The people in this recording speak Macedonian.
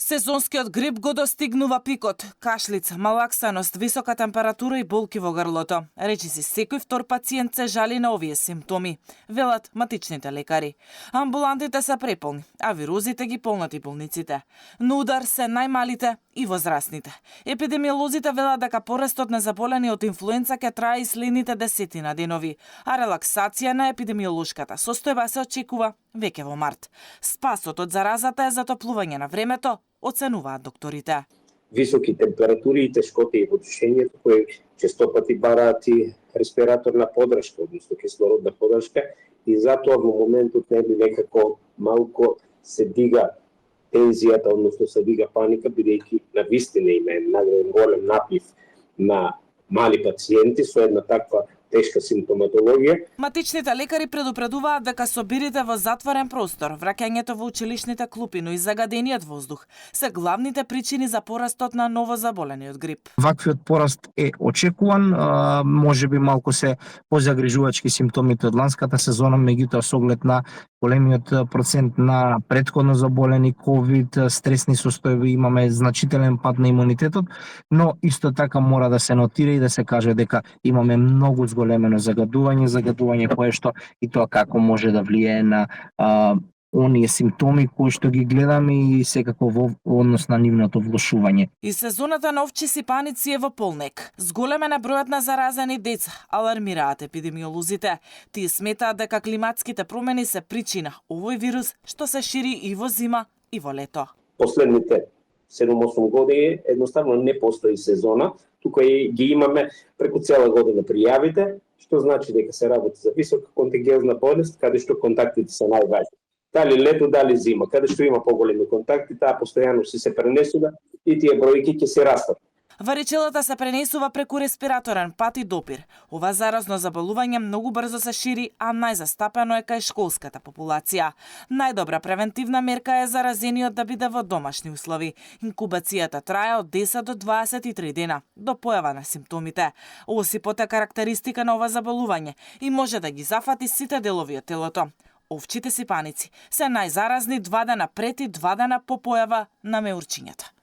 Сезонскиот грип го достигнува пикот. Кашлица, малаксаност, висока температура и болки во грлото. Речиси секој втор пациент се жали на овие симптоми, велат матичните лекари. Амбулантите се преполни, а вирузите ги полнати болниците. На удар се најмалите и возрастните. Епидемиолозите велат дека порастот на заболени од инфлуенца ќе трае и следните 10 денови, а релаксација на епидемиолошката состојба се очекува веќе во март. Спасот од заразата е затоплување на времето, оценуваат докторите. Високи температури и тешкоти во дишењето, кои честопати бараат и респираторна подршка, односно кислородна подршка, и затоа во моментот некако малку се дига тензијата, односно се дига паника, бидејќи навистина има награден голем наплив на мали пациенти со една таква тешка симптоматологија. Матичните лекари предупредуваат дека собирите во затворен простор, враќањето во училишните клупи, но и загадениот воздух се главните причини за порастот на новозаболени од грип. Ваквиот пораст е очекуван, можеби малку се позагрижувачки симптомите од ланската сезона, меѓутоа со оглед на големиот процент на претходно заболени ковид, стресни состојби, имаме значителен пад на имунитетот, но исто така мора да се нотира и да се каже дека имаме многу зголемено загадување кое што и тоа како може да влијае на оние симптоми кои што ги гледаме и секако во однос на нивното влошување. И сезоната на овчи сипаници е во полнек. Зголемен е бројот на заразени деца, алармираат епидемиолозите. Тие сметаат дека климатските промени се причина овој вирус што се шири и во зима и во лето. Последните 7-8 години едноставно не постои сезона, тука и ги имаме преку цела година пријавите, што значи дека се работи за висока контагиозна болест, каде што контактите се најважни. Дали лето, дали зима, каде што има поголеми контакти, таа постојано се пренесува и тие бројки ќе се растат. Варичелата се пренесува преку респираторен пат и допир. Ова заразно заболување многу брзо се шири, а најзастапено е кај школската популација. Најдобра превентивна мерка е заразениот да биде во домашни услови. Инкубацијата трае од 10 до 23 дена до појава на симптомите. Осипот е карактеристика на ова заболување и може да ги зафати сите делови од телото. Овчите сипаници се најзаразни 2 дена пред и 2 дена по појава на меурчињата.